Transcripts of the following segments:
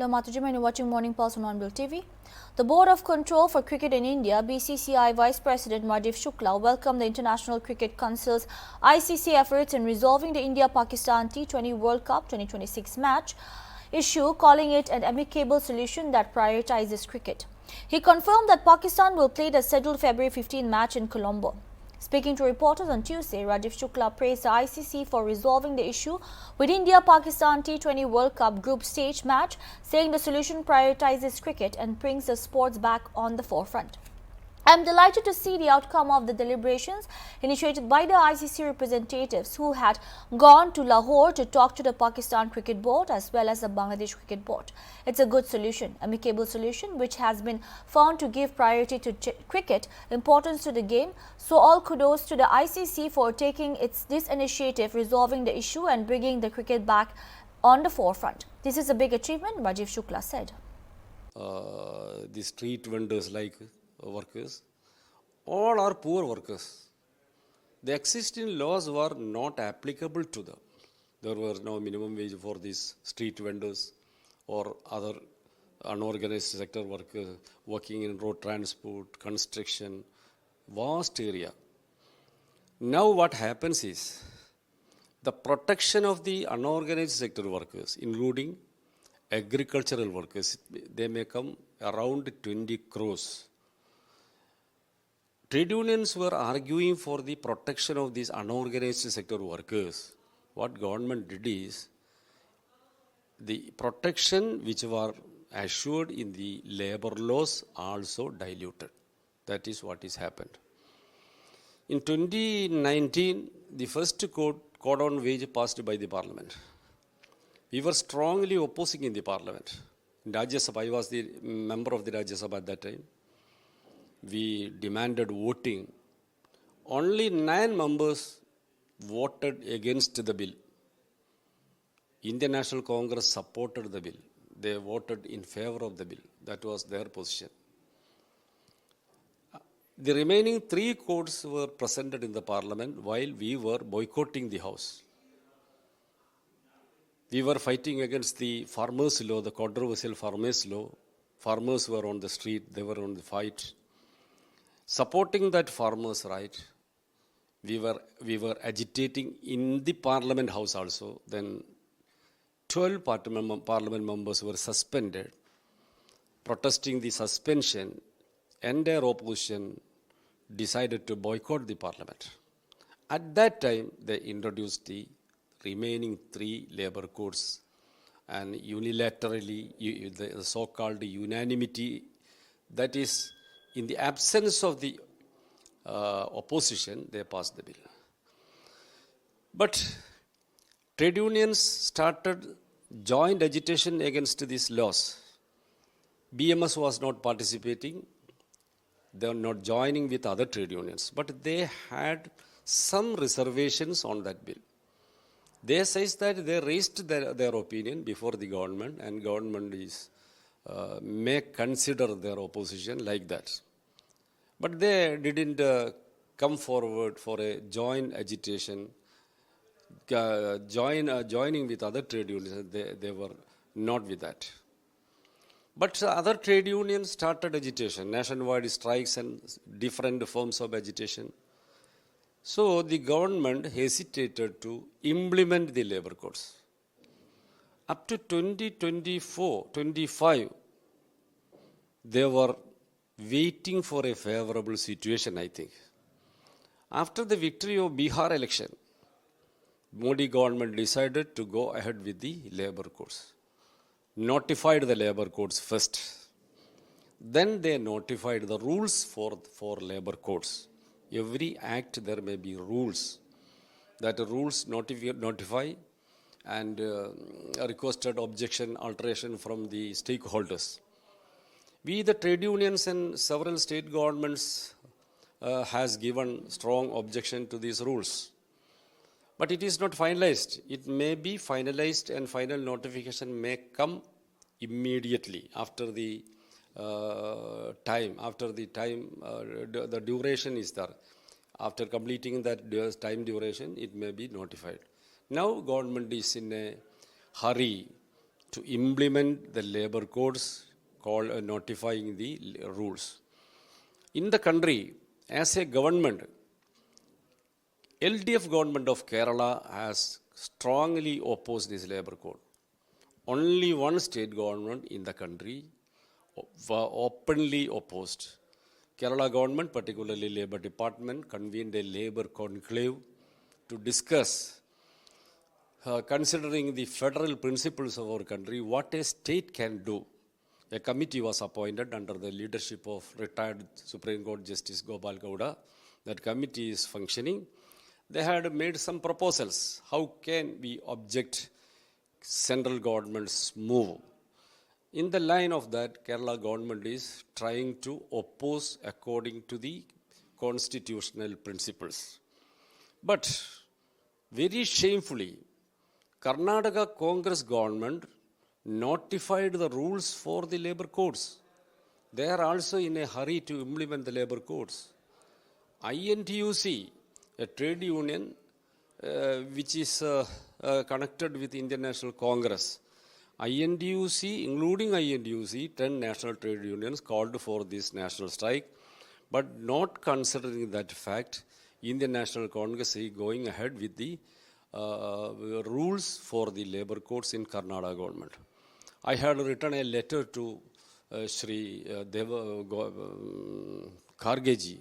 Hello, Matujima, and you're watching Morning Pulse on Onbill TV. The Board of Control for Cricket in India, BCCI Vice President Rajiv Shukla, welcomed the International Cricket Council's ICC efforts in resolving the India-Pakistan T20 World Cup 2026 match issue, calling it an amicable solution that prioritizes cricket. He confirmed that Pakistan will play the scheduled February 15 match in Colombo. Speaking to reporters on Tuesday, Rajiv Shukla praised the ICC for resolving the issue with India-Pakistan T20 World Cup group stage match, saying the solution prioritizes cricket and brings the sports back on the forefront. I am delighted to see the outcome of the deliberations initiated by the ICC representatives who had gone to Lahore to talk to the Pakistan Cricket Board as well as the Bangladesh Cricket Board. It's a good solution, amicable solution, which has been found to give priority to cricket, importance to the game. So all kudos to the ICC for taking this initiative, resolving the issue and bringing the cricket back on the forefront. This is a big achievement, Rajiv Shukla said. The street vendors like workers, all are poor workers. The existing laws were not applicable to them. There was no minimum wage for these street vendors or other unorganized sector workers working in road transport, construction, vast area. Now what happens is the protection of the unorganized sector workers, including agricultural workers, they may come around 20 crores. Trade unions were arguing for the protection of these unorganized sector workers. What government did is, the protection which were assured in the labor laws also diluted. That is what has happened. In 2019, the first code on wage passed by the parliament. We were strongly opposing in the parliament. In Rajya Sabha, I was the member of the Rajya Sabha at that time. We demanded voting. Only 9 members voted against the bill. Indian National Congress supported the bill. They voted in favor of the bill. That was their position. The remaining 3 codes were presented in the parliament while we were boycotting the house. We were fighting against the farmers' law, the controversial farmers' law. Farmers were on the street, they were on the fight. Supporting that farmers' right, we were agitating in the parliament house also. Then 12 parliament members were suspended, protesting the suspension, and their opposition decided to boycott the parliament. At that time, they introduced the remaining 3 labor codes, and unilaterally, the so-called unanimity, that is, in the absence of the opposition, they passed the bill. But trade unions started joint agitation against these laws. BMS was not participating. They were not joining with other trade unions. But they had some reservations on that bill. They says that they raised their opinion before the government, and government may consider their opposition like that. But they didn't come forward for a joint agitation, joining with other trade unions. They were not with that. But other trade unions started agitation, nationwide strikes and different forms of agitation. So the government hesitated to implement the labor codes. Up to 2024-25, they were waiting for a favorable situation, I think. After the victory of Bihar election, Modi government decided to go ahead with the labor codes. Notified the labor codes first. Then they notified the rules for labor codes. Every act there may be rules. That rules notify and requested objection, alteration from the stakeholders. We, the trade unions and several state governments has given strong objection to these rules. But it is not finalized. It may be finalized and final notification may come immediately after the time. The duration is there. After completing that time duration, it may be notified. Now government is in a hurry to implement the labor codes called notifying the rules. In the country, as a government, LDF government of Kerala has strongly opposed this labor code. Only one state government in the country openly opposed. Kerala government, particularly Labour Department, convened a labour conclave to discuss, considering the federal principles of our country, what a state can do. A committee was appointed under the leadership of retired Supreme Court Justice Gopal Gowda. That committee is functioning. They had made some proposals. How can we object central government's move? In the line of that, Kerala government is trying to oppose according to the constitutional principles. But very shamefully, Karnataka Congress government notified the rules for the labor codes. They are also in a hurry to implement the labor codes. INTUC, a trade union which is connected with Indian National Congress, INTUC, including INTUC, 10 national trade unions called for this national strike, but not considering that fact, Indian National Congress is going ahead with the rules for the labor codes in Karnataka government. I had written a letter to Shri Khargeji,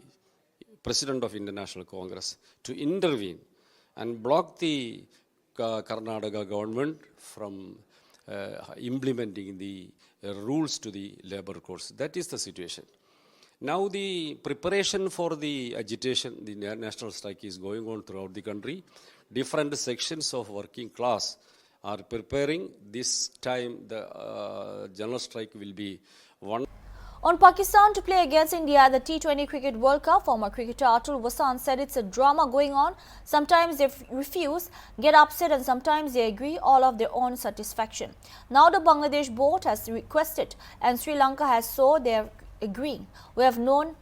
President of Indian National Congress, to intervene and block the Karnataka government from implementing the rules to the labor codes. That is the situation. Now the preparation for the agitation, the national strike is going on throughout the country. Different sections of working class are preparing. This time the general strike will be one. On Pakistan to play against India at the T20 Cricket World Cup, former cricketer Atul Vasant said it's a drama going on. Sometimes they refuse, get upset, and sometimes they agree, all of their own satisfaction. Now the Bangladesh board has requested and Sri Lanka has, so they are agreeing. We have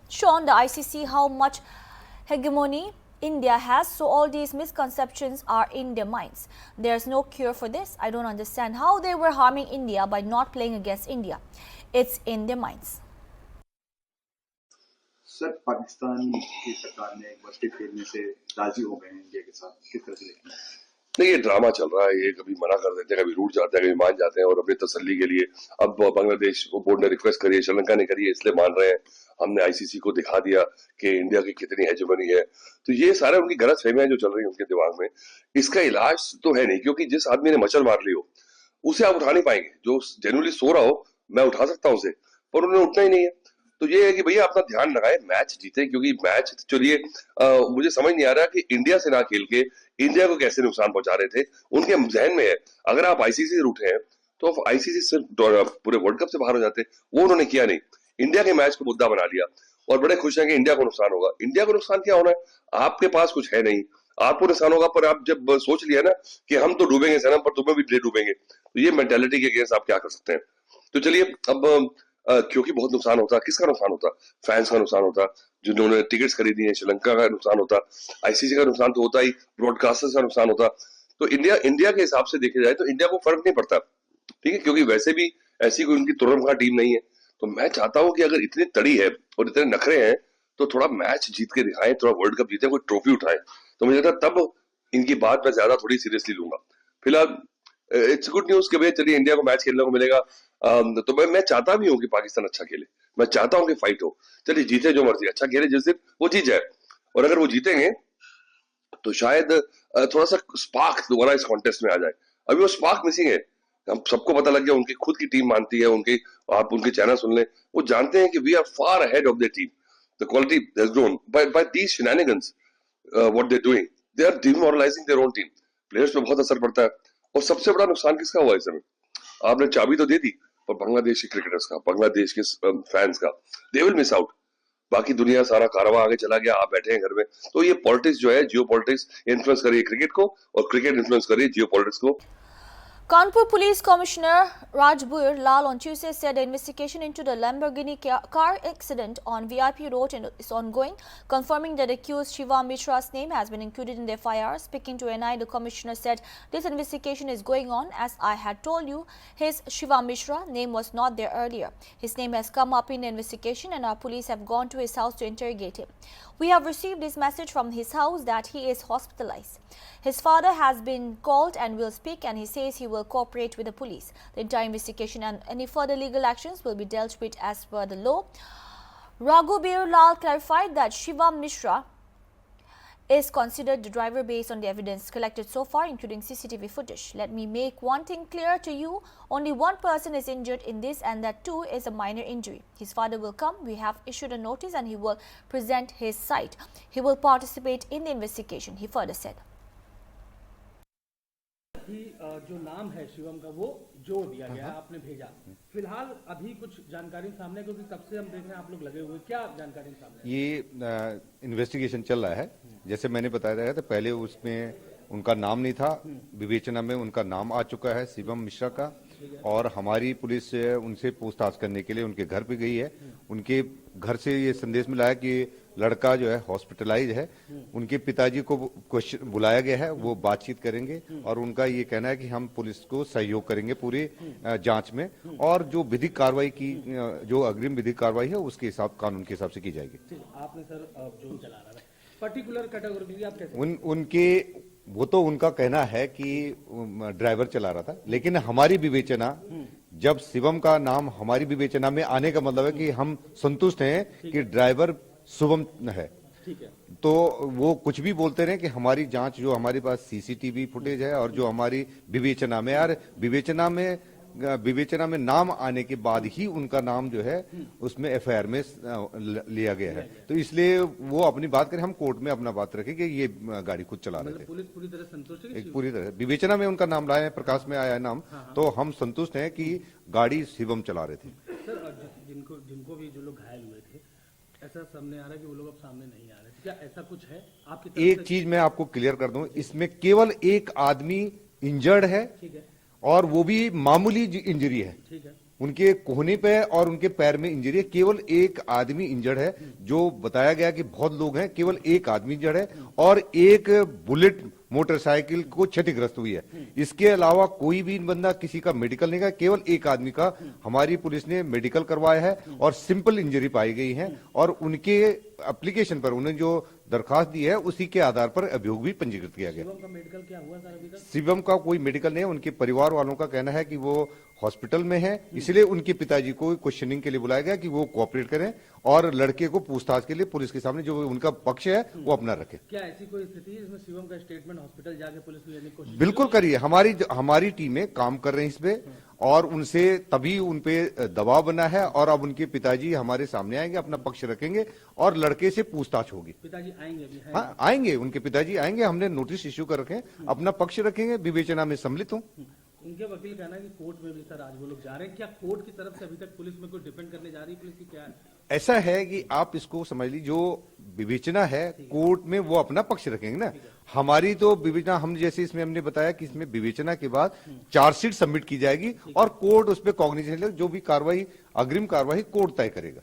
shown the ICC how much hegemony India has, so all these misconceptions are in their minds. There's no cure for this. I don't understand how they were harming India by not playing against India. It's in their minds. Sir, Pakistan की सरकार ने एक one day खेलने से राजी हो गए हैं इंडिया के साथ, किस तरह से देखते हैं? नहीं, ये ड्रामा चल रहा है। ये कभी मना कर देते हैं, कभी रूठ जाते हैं, कभी मान जाते हैं और अपनी तसल्ली के लिए अब बांग्लादेश बोर्ड ने रिक्वेस्ट करी है, श्रीलंका ने करी है, इसलिए मान रहे हैं। हमने आईसीसी को दिखा दिया कि इंडिया की कितनी हेजेमनी है। तो ये सारे उनकी गलतफहमियां जो चल रही हैं उनके दिमाग में, इसका इलाज तो है नहीं, क्योंकि जिस आदमी ने मच्छर मार ली हो उसे आप उठा नहीं पाएंगे। जो जेन्युइनली सो रहा हो मैं उठा सकता हूं उसे, पर उन्हें उठना ही नहीं है। तो ये है कि भैया अपना ध्यान लगाए, मैच जीते, क्योंकि मैच चलिए मुझे समझ नहीं आ रहा कि इंडिया से ना खेल के इंडिया को कैसे नुकसान पहुंचा रहे थे। उनके जहन में है अगर आप आईसीसी से रूठे हैं तो आईसीसी से पूरे वर्ल्ड कप से बाहर हो जाते। वो उन्होंने किया नहीं, इंडिया के मैच को मुद्दा बना लिया और बड़े खुश हैं कि इंडिया को नुकसान होगा। इंडिया को नुकसान क्या होना है? आपके पास कुछ है नहीं, आपको नुकसान होगा। पर आप जब सोच लिया ना कि हम तो डूबेंगे सनम, पर तुम्हें भी डूबेंगे, तो ये मेंटालिटी के अगेंस्ट आप क्या कर सकते हैं? तो चलिए अब क्योंकि बहुत नुकसान होता, किसका नुकसान होता? फैंस का नुकसान होता, जिन्होंने टिकट्स खरीदी हैं। श्रीलंका का नुकसान होता, आईसीसी का नुकसान तो होता ही, ब्रॉडकास्टर्स का नुकसान होता। तो इंडिया के हिसाब से देखा जाए तो इंडिया को फर्क नहीं पड़ता, ठीक है, क्योंकि वैसे भी ऐसी कोई उनकी तुरंत टीम नहीं है। तो मैं चाहता हूं कि अगर इतनी तड़ी है और इतने नखरे हैं तो थोड़ा मैच जीत के दिखाएं, थोड़ा वर्ल्ड कप जीते, कोई ट्रॉफी उठाएं। तो मुझे लगता है तब इनकी बात मैं ज्यादा थोड़ी सीरियसली लूंगा। फिलहाल इट्स गुड न्यूज कि भैया चलिए इंडिया को मैच खेलने को मिलेगा। तो मैं चाहता भी हूँ कि पाकिस्तान अच्छा खेले, मैं चाहता हूँ कि फाइट हो, चलिए जीते जो मर्जी, अच्छा खेले, जिस दिन वो जीत जाए। और अगर वो जीतेंगे तो शायद थोड़ा सा स्पार्क दोबारा इस कॉन्टेस्ट में आ जाए। अभी वो स्पार्क मिसिंग है। हम सबको पता लग गया, उनकी खुद की टीम मानती है, आप उनके चैनल सुन लें, वो जानते हैं कि we are far ahead of the team, the quality has grown by these shenanigans, what they are doing, they are demoralising their own team. Players पे बहुत असर पड़ता है। और सबसे बड़ा नुकसान किसका हुआ इस समय? आपने चाबी तो दे दी, पर बांग्लादेश के क्रिकेटर्स का, बांग्लादेश के फैंस का, दे विल मिस आउट। बाकी दुनिया सारा कारवां आगे चला गया, आप बैठे हैं घर में। तो ये पॉलिटिक्स जो है, जियो पॉलिटिक्स इन्फ्लुएंस कर रही है क्रिकेट को, और क्रिकेट इन्फ्लुएंस कर रही है जियो पॉलिटिक्स को। Kanpur Police Commissioner Rajbir Lal on Tuesday said the investigation into the Lamborghini car accident on VIP Road is ongoing, confirming that accused Shiva Mishra's name has been included in the FIR. Speaking to NI, the commissioner said this investigation is going on. As I had told you, his Shiva Mishra name was not there earlier. His name has come up in the investigation and our police have gone to his house to interrogate him. We have received this message from his house that he is hospitalized. His father has been called and will speak, and he says he will cooperate with the police. The entire investigation and any further legal actions will be dealt with as per the law. Raghuveer Lal clarified that Shiva Mishra is considered the driver based on the evidence collected so far, including CCTV footage. Let me make one thing clear to you. Only one person is injured in this, and that too is a minor injury. His father will come. We have issued a notice and he will present his side. He will participate in the investigation, he further said. जो नाम है शिवम का वो जोड़ दिया गया है, आपने भेजा। फिलहाल अभी कुछ जानकारी सामने, क्योंकि तब से हम देख रहे हैं आप लोग लगे हुए, क्या जानकारी सामने? ये इन्वेस्टिगेशन चल रहा है। जैसे मैंने बताया था, तो पहले उसमें उनका नाम नहीं था, विवेचना में उनका नाम आ चुका है शिवम मिश्रा का, और हमारी पुलिस उनसे पूछताछ करने के लिए उनके घर पे गई है। उनके घर से ये संदेश मिला है कि लड़का जो है हॉस्पिटलाइज है। उनके पिताजी को बुलाया गया है, वो बातचीत करेंगे और उनका ये कहना है कि हम पुलिस को सहयोग करेंगे पूरी जांच में, और जो विधिक कार्रवाई की, जो अग्रिम विधिक कार्रवाई है उसके हिसाब, कानून के हिसाब से की जाएगी। आपने सर जो चला रहा है पर्टिकुलर कैटेगरी के लिए आप कैसे? उनके वो तो उनका कहना है कि ड्राइवर चला रहा था, लेकिन हमारी विवेचना, जब शिवम का नाम हमारी विवेचना में आने का मतलब है कि हम संतुष्ट हैं कि ड्राइवर शुभम है। ठीक है, तो वो कुछ भी बोलते रहे कि हमारी जांच, जो हमारे पास सीसीटीवी फुटेज है और जो हमारी विवेचना में, यार विवेचना में नाम आने के बाद ही उनका नाम जो है उसमें एफआईआर में लिया गया है। तो इसलिए वो अपनी बात करें, हम कोर्ट में अपना बात रखें कि ये गाड़ी खुद चला रहे थे। पुलिस पूरी तरह संतुष्ट है? पूरी तरह विवेचना में उनका नाम लाया है, प्रकाश में आया है नाम, तो हम संतुष्ट हैं कि गाड़ी शिवम चला रहे थे। सर जिनको भी जो लोग घायल हुए थे, ऐसा सामने आ रहा है कि वो लोग अब सामने नहीं आ रहे, क्या ऐसा कुछ है आपकी तरफ? एक चीज मैं आपको क्लियर कर दूं, इसमें केवल एक आदमी इंजर्ड है, ठीक है, और वो भी मामूली इंजरी है। ठीक है, उनके कोहनी पे और उनके पैर में इंजरी है। केवल एक आदमी इंजर्ड है, जो बताया गया कि बहुत लोग हैं, केवल एक आदमी इंजर्ड है, और एक बुलेट मोटरसाइकिल को क्षतिग्रस्त हुई है। इसके अलावा कोई भी बंदा किसी का मेडिकल नहीं का, केवल एक आदमी का हमारी पुलिस ने मेडिकल करवाया है और सिंपल इंजरी पाई गई है, और उनके एप्लीकेशन पर उन्होंने जो दरखास्त दी है उसी के आधार पर अभियोग भी पंजीकृत किया गया। शिवम का मेडिकल क्या हुआ सर अभी तक? शिवम का कोई मेडिकल नहीं है। उनके परिवार वालों का कहना है कि वो हॉस्पिटल में है, इसलिए उनके पिताजी को क्वेश्चनिंग के लिए बुलाया गया कि वो कोऑपरेट करें और लड़के को पूछताछ के लिए पुलिस के सामने जो उनका पक्ष है वो अपना रखे। क्या ऐसी कोई स्थिति है जिसमें शिवम का स्टेटमेंट हॉस्पिटल जाके पुलिस ने लेने की कोशिश? बिल्कुल करिए, हमारी टीमें काम कर रही है इस पे, और उनसे तभी उनपे दबाव बना है, और अब उनके पिताजी हमारे सामने आएंगे, अपना पक्ष रखेंगे और लड़के से पूछताछ होगी। पिताजी आएंगे अभी? हाँ, आएंगे, उनके पिताजी आएंगे, हमने नोटिस इश्यू कर रखे हैं, अपना पक्ष रखेंगे, विवेचना में सम्मिलित हों। उनके वकील कहना है कि कोर्ट में भी सर आज वो लोग जा रहे हैं, क्या कोर्ट की तरफ से अभी तक पुलिस में कोई डिपेंड करने जा रही है पुलिस की, क्या है? ऐसा है कि आप इसको समझ लीजिए, जो विवेचना है कोर्ट में वो अपना पक्ष रखेंगे ना। हमारी तो विवेचना, हम जैसे इसमें हमने बताया कि इसमें विवेचना के बाद चार्जशीट सबमिट की जाएगी और कोर्ट उस पर कॉग्निजेंस, जो भी कार्रवाई, अग्रिम कार्रवाई कोर्ट तय करेगा।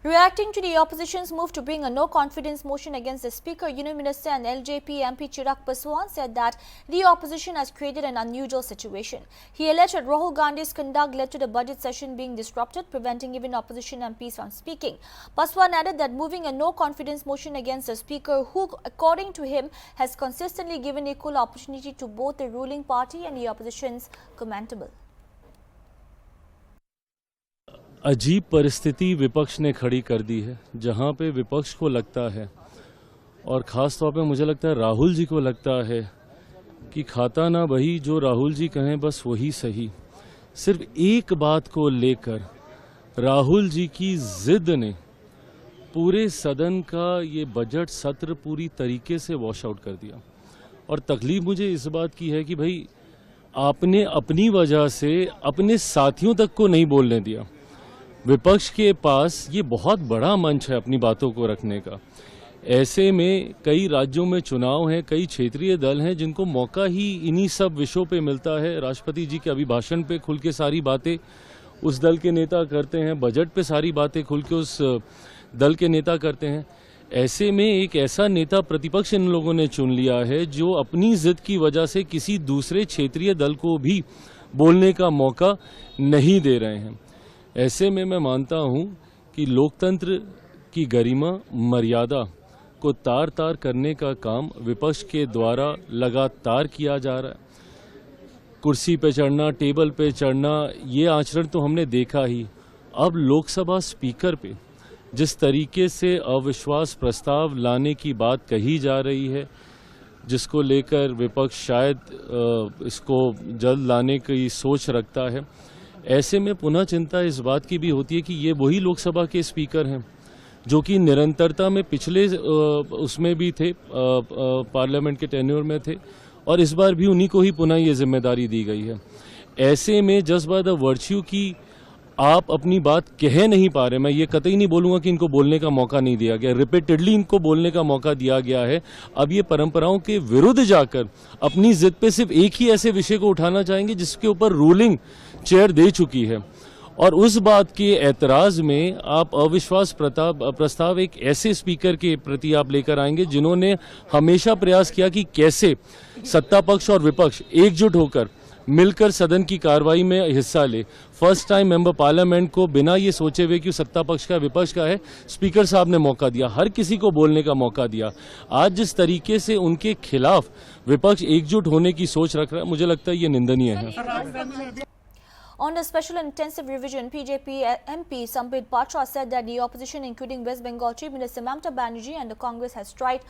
Reacting to the opposition's move to bring a no-confidence motion against the Speaker, Union Minister and LJP MP Chirag Paswan said that the opposition has created an unusual situation. He alleged that Rahul Gandhi's conduct led to the budget session being disrupted, preventing even opposition MPs from speaking. Paswan added that moving a no-confidence motion against the Speaker, who, according to him, has consistently given equal opportunity to both the ruling party and the opposition's commendable. अजीब परिस्थिति विपक्ष ने खड़ी कर दी है, जहां पे विपक्ष को लगता है, और ख़ास तौर पे मुझे लगता है राहुल जी को लगता है कि खाता ना वही जो राहुल जी कहें बस वही सही। सिर्फ एक बात को लेकर राहुल जी की जिद ने पूरे सदन का ये बजट सत्र पूरी तरीके से वॉश आउट कर दिया। और तकलीफ मुझे इस बात की है कि भाई आपने अपनी वजह से अपने साथियों तक को नहीं बोलने दिया। विपक्ष के पास ये बहुत बड़ा मंच है अपनी बातों को रखने का। ऐसे में कई राज्यों में चुनाव हैं, कई क्षेत्रीय दल हैं जिनको मौका ही इन्हीं सब विषयों पे मिलता है। राष्ट्रपति जी के अभिभाषण पे खुल के सारी बातें उस दल के नेता करते हैं, बजट पे सारी बातें खुल के उस दल के नेता करते हैं। ऐसे में एक ऐसा नेता प्रतिपक्ष इन लोगों ने चुन लिया है जो अपनी जिद की वजह से किसी दूसरे क्षेत्रीय दल को भी बोलने का मौका नहीं दे रहे हैं। ऐसे में मैं मानता हूं कि लोकतंत्र की गरिमा, मर्यादा को तार तार करने का काम विपक्ष के द्वारा लगातार किया जा रहा है। कुर्सी पे चढ़ना, टेबल पे चढ़ना, ये आचरण तो हमने देखा ही। अब लोकसभा स्पीकर पे जिस तरीके से अविश्वास प्रस्ताव लाने की बात कही जा रही है, जिसको लेकर विपक्ष शायद इसको जल्द लाने की सोच रखता है, ऐसे में पुनः चिंता इस बात की भी होती है कि ये वही लोकसभा के स्पीकर हैं जो कि निरंतरता में पिछले उसमें भी थे, पार्लियामेंट के टेन्योर में थे, और इस बार भी उन्हीं को ही पुनः ये जिम्मेदारी दी गई है। ऐसे में जस्ट बाय द वर्च्यू की आप अपनी बात कह नहीं पा रहे, मैं ये कतई नहीं बोलूंगा कि इनको बोलने का मौका नहीं दिया गया, रिपीटेडली इनको बोलने का मौका दिया गया है। अब ये परंपराओं के विरुद्ध जाकर अपनी जिद पे सिर्फ एक ही ऐसे विषय को उठाना चाहेंगे जिसके ऊपर रूलिंग चेयर दे चुकी है, और उस बात के ऐतराज में आप अविश्वास प्रस्ताव एक ऐसे स्पीकर के प्रति आप लेकर आएंगे जिन्होंने हमेशा प्रयास किया कि कैसे सत्ता पक्ष और विपक्ष एकजुट होकर मिलकर सदन की कार्रवाई में हिस्सा ले। फर्स्ट टाइम मेंबर पार्लियामेंट को बिना ये सोचे हुए कि सत्ता पक्ष का विपक्ष का है, स्पीकर साहब ने मौका दिया, हर किसी को बोलने का मौका दिया। आज जिस तरीके से उनके खिलाफ विपक्ष एकजुट होने की सोच रख रहा है, मुझे लगता है ये निंदनीय है। On the special intensive revision, PJP MP Sambit Patra said that the opposition, including West Bengal Chief Minister Mamata Banerjee and the Congress, has tried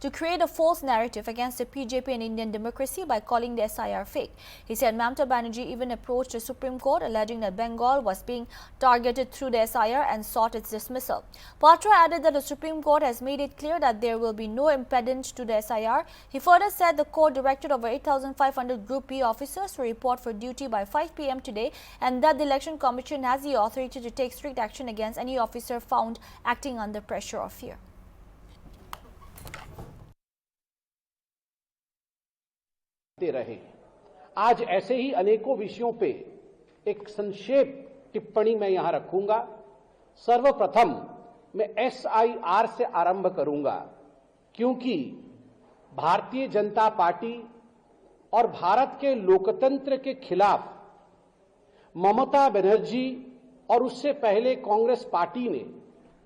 to create a false narrative against the PJP and Indian democracy by calling the SIR fake. He said Mamata Banerjee even approached the Supreme Court alleging that Bengal was being targeted through the SIR and sought its dismissal. Patra added that the Supreme Court has made it clear that there will be no impediment to the SIR. He further said the court directed over 8,500 Group P officers to report for duty by 5 p.m. today, and that the Election Commission has the authority to take strict action against any officer found acting under pressure or fear. रहे। आज ऐसे ही अनेकों विषयों पे एक संक्षेप टिप्पणी मैं यहां रखूंगा। सर्वप्रथम मैं SIR से आरंभ करूंगा, क्योंकि भारतीय जनता पार्टी और भारत के लोकतंत्र के खिलाफ ममता बनर्जी और उससे पहले कांग्रेस पार्टी ने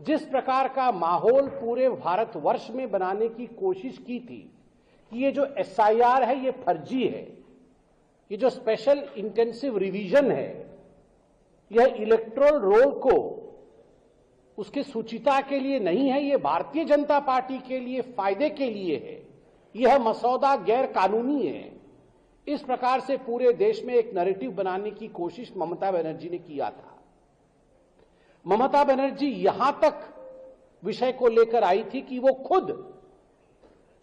जिस प्रकार का माहौल पूरे भारतवर्ष में बनाने की कोशिश की थी कि ये जो SIR है ये फर्जी है, ये जो स्पेशल इंटेंसिव रिवीजन है यह इलेक्टोरल रोल को उसके सुचिता के लिए नहीं है, ये भारतीय जनता पार्टी के लिए फायदे के लिए है, यह मसौदा गैर कानूनी है। इस प्रकार से पूरे देश में एक नैरेटिव बनाने की कोशिश ममता बनर्जी ने किया था। ममता बनर्जी यहां तक विषय को लेकर आई थी कि वो खुद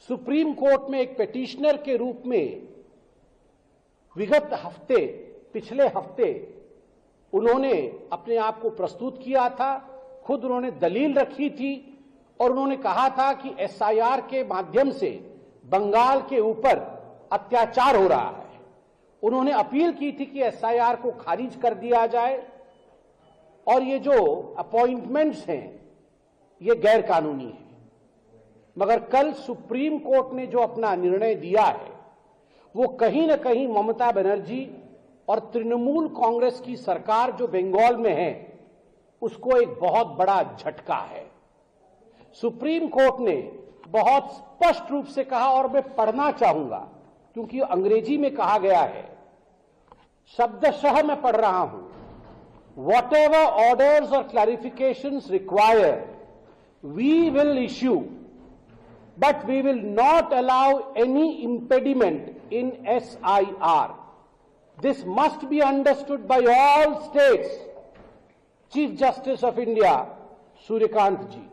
सुप्रीम कोर्ट में एक पिटिशनर के रूप में विगत हफ्ते, पिछले हफ्ते उन्होंने अपने आप को प्रस्तुत किया था, खुद उन्होंने दलील रखी थी और उन्होंने कहा था कि SIR के माध्यम से बंगाल के ऊपर अत्याचार हो रहा है। उन्होंने अपील की थी कि SIR को खारिज कर दिया जाए और ये जो अपॉइंटमेंट्स हैं ये गैर कानूनी है। मगर कल सुप्रीम कोर्ट ने जो अपना निर्णय दिया है वो कहीं न कहीं ममता बनर्जी और तृणमूल कांग्रेस की सरकार जो बंगाल में है उसको एक बहुत बड़ा झटका है। सुप्रीम कोर्ट ने बहुत स्पष्ट रूप से कहा, और मैं पढ़ना चाहूंगा क्योंकि अंग्रेजी में कहा गया है, शब्दशः मैं पढ़ रहा हूं, whatever orders or clarifications required we will issue, but we will not allow any impediment in SIR. This must be understood by all states. Chief Justice of India, Suryakant ji.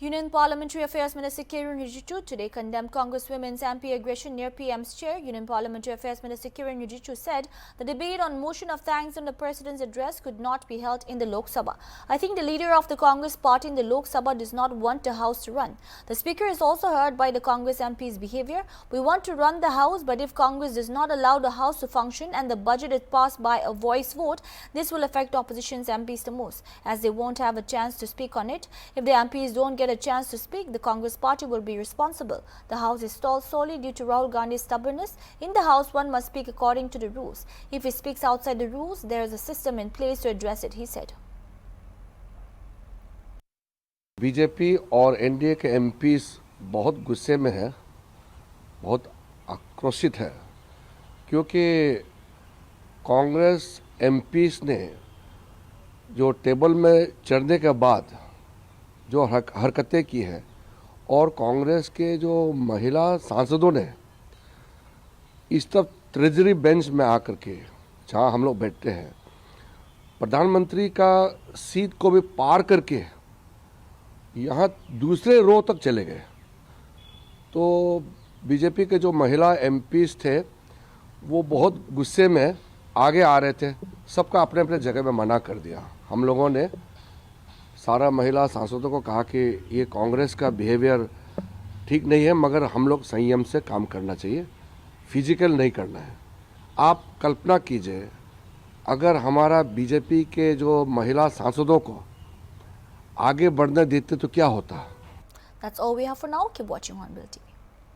Union Parliamentary Affairs Minister Kiren Rijiju today condemned Congresswomen's MP aggression near PM's chair. Union Parliamentary Affairs Minister Kiren Rijiju said the debate on motion of thanks on the President's address could not be held in the Lok Sabha. I think the leader of the Congress party in the Lok Sabha does not want the House to run. The Speaker is also hurt by the Congress MP's behavior. We want to run the House, but if Congress does not allow the House to function and the budget is passed by a voice vote, this will affect opposition's MPs the most, as they won't have a chance to speak on it. If the MPs don't get a chance to speak, the Congress party will be responsible. The House is stalled solely due to Rahul Gandhi's stubbornness. In the House, one must speak according to the rules. If he speaks outside the rules, there is a system in place to address it, he said. BJP और NDA के MPs बहुत गुस्से में है, बहुत आक्रोशित है, क्योंकि कांग्रेस एमपीज ने जो टेबल में चढ़ने के बाद जो हरकतें की हैं और कांग्रेस के जो महिला सांसदों ने इस तरफ ट्रेजरी बेंच में आकर के जहां हम लोग बैठते हैं, प्रधानमंत्री का सीट को भी पार करके यहां दूसरे रो तक चले गए। तो बीजेपी के जो महिला एमपीज थे वो बहुत गुस्से में आगे आ रहे थे, सबका अपने अपने जगह में मना कर दिया। हम लोगों ने सारा महिला सांसदों को कहा कि ये कांग्रेस का बिहेवियर ठीक नहीं है, मगर हम लोग संयम से काम करना चाहिए, फिजिकल नहीं करना है। आप कल्पना कीजिए अगर हमारा बीजेपी के जो महिला सांसदों को आगे बढ़ने देते तो क्या होता। That's all we have for now. Keep watching Hornbill TV.